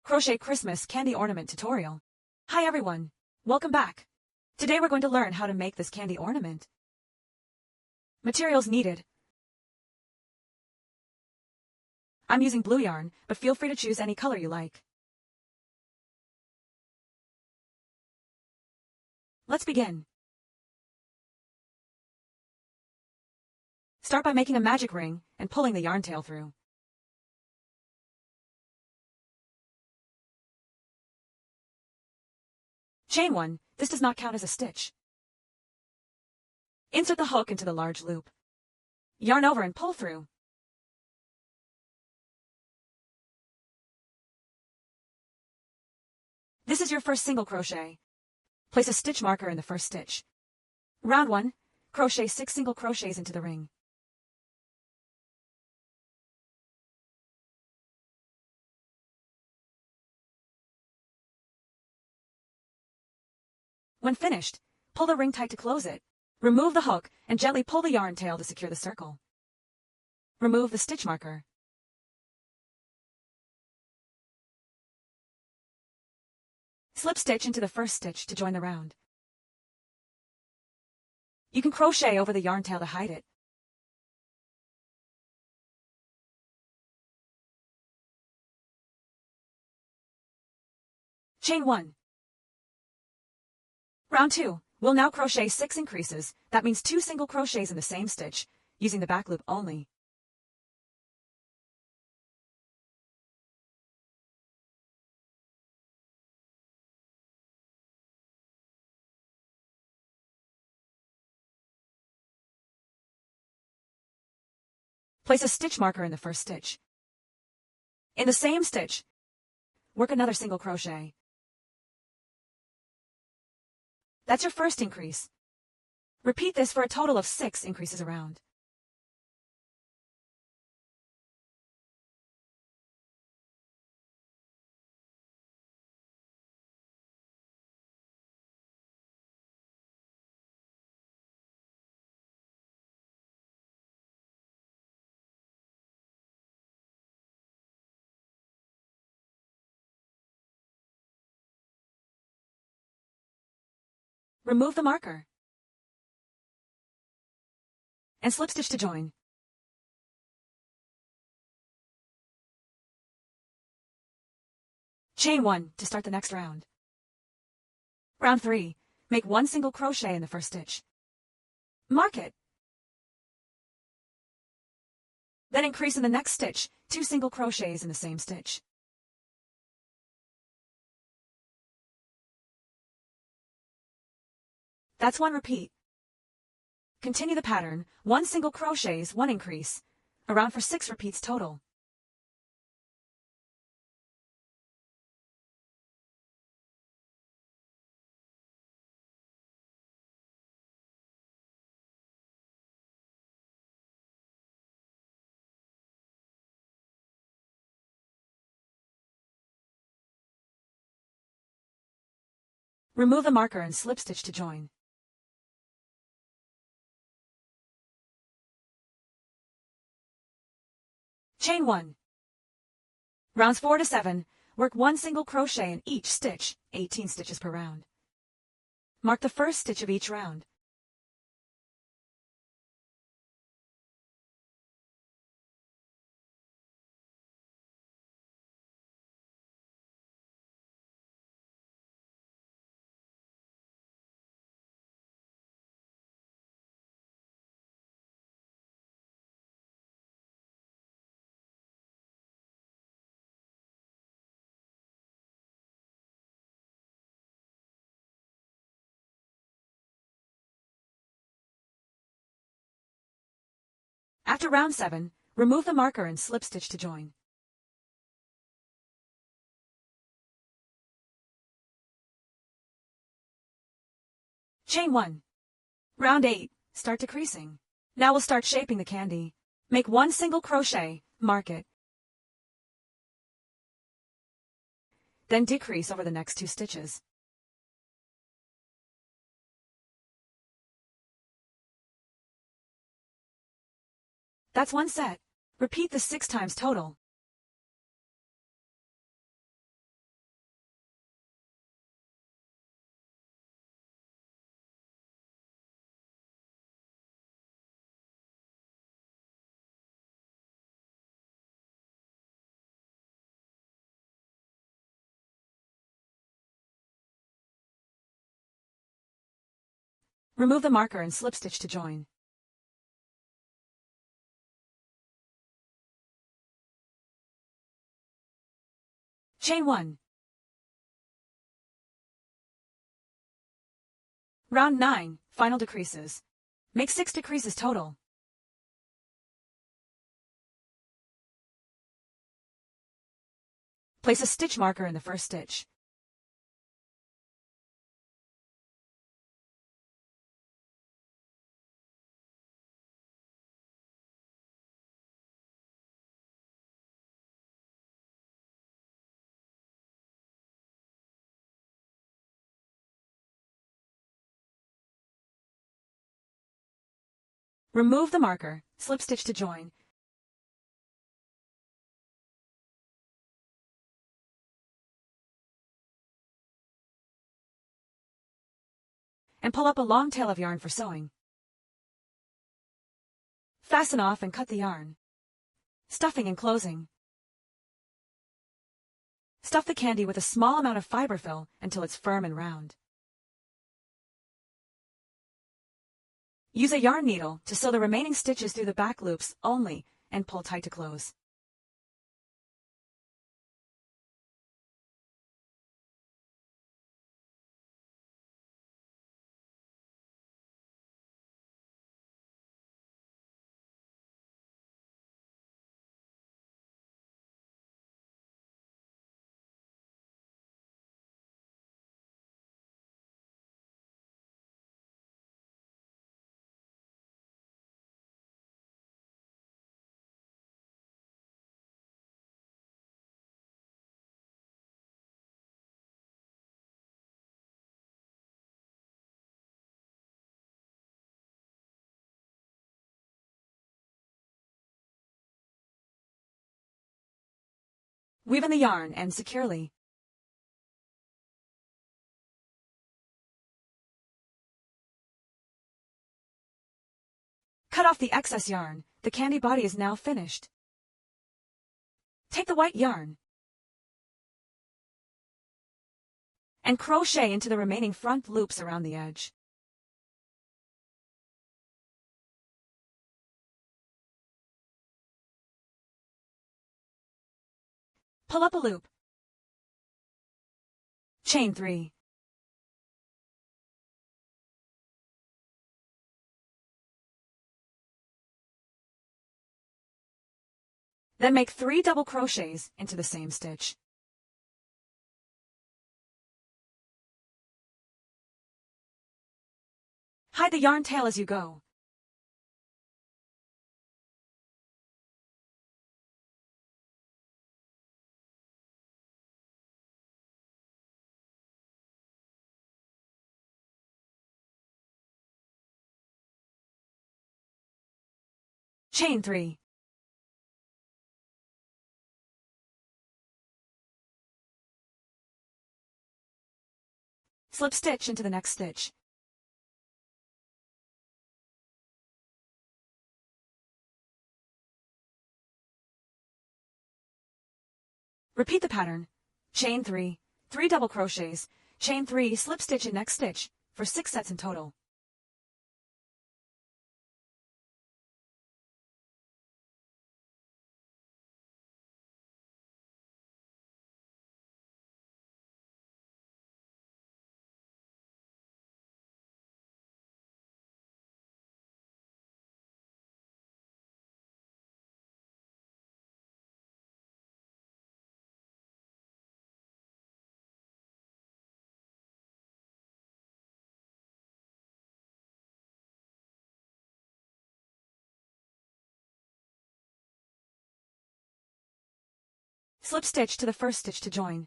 Crochet Christmas Candy Ornament tutorial. Hi everyone, welcome back. Today we're going to learn how to make this candy ornament. Materials needed. I'm using blue yarn, but feel free to choose any color you like. Let's begin. Start by making a magic ring and pulling the yarn tail through. Chain 1, this does not count as a stitch. Insert the hook into the large loop. Yarn over and pull through. This is your first single crochet. Place a stitch marker in the first stitch. Round 1, crochet 6 single crochets into the ring. When finished, pull the ring tight to close it. Remove the hook and gently pull the yarn tail to secure the circle. Remove the stitch marker. Slip stitch into the first stitch to join the round. You can crochet over the yarn tail to hide it. Chain 1. Round 2, we'll now crochet 6 increases, that means 2 single crochets in the same stitch, using the back loop only. Place a stitch marker in the first stitch. In the same stitch, work another single crochet. That's your first increase. Repeat this for a total of 6 increases around. Remove the marker and slip stitch to join. Chain 1 to start the next round. Round 3, make 1 single crochet in the first stitch. Mark it. Then increase in the next stitch, 2 single crochets in the same stitch. That's 1 repeat. Continue the pattern, 1 single crochets, 1 increase, around for 6 repeats total. Remove the marker and slip stitch to join. Chain 1. Rounds 4 to 7, work 1 single crochet in each stitch, 18 stitches per round. Mark the first stitch of each round. After round 7, remove the marker and slip stitch to join. Chain 1. Round 8, start decreasing. Now we'll start shaping the candy. Make 1 single crochet, mark it. Then decrease over the next 2 stitches. That's 1 set. Repeat this 6 times total. Remove the marker and slip stitch to join. Chain 1. Round 9, final decreases. Make 6 decreases total. Place a stitch marker in the first stitch. Remove the marker, slip stitch to join, and pull up a long tail of yarn for sewing. Fasten off and cut the yarn. Stuffing and closing. Stuff the candy with a small amount of fiber fill until it's firm and round. Use a yarn needle to sew the remaining stitches through the back loops only and pull tight to close. Weave in the yarn and securely. Cut off the excess yarn. The candy body is now finished. Take the white yarn and crochet into the remaining front loops around the edge. Pull up a loop. Chain 3. Then make 3 double crochets into the same stitch. Hide the yarn tail as you go. Chain 3. Slip stitch into the next stitch. Repeat the pattern. Chain 3, 3 double crochets, chain 3, slip stitch in next stitch, for 6 sets in total. Slip stitch to the first stitch to join.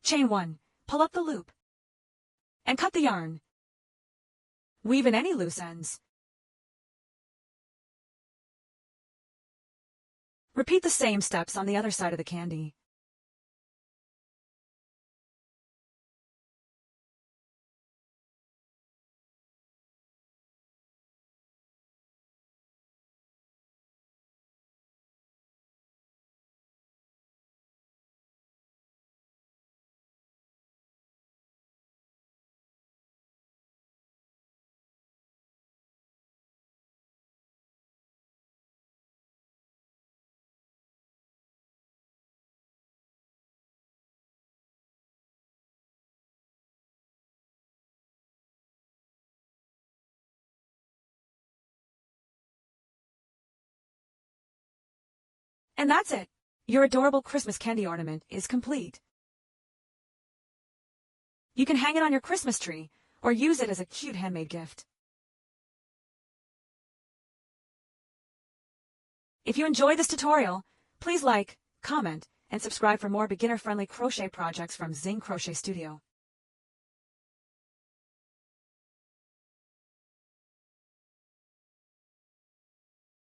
Chain 1, pull up the loop, and cut the yarn. Weave in any loose ends. Repeat the same steps on the other side of the candy. And that's it. Your adorable Christmas candy ornament is complete. You can hang it on your Christmas tree or use it as a cute handmade gift. If you enjoyed this tutorial, please like, comment, and subscribe for more beginner-friendly crochet projects from Zing Crochet Studio.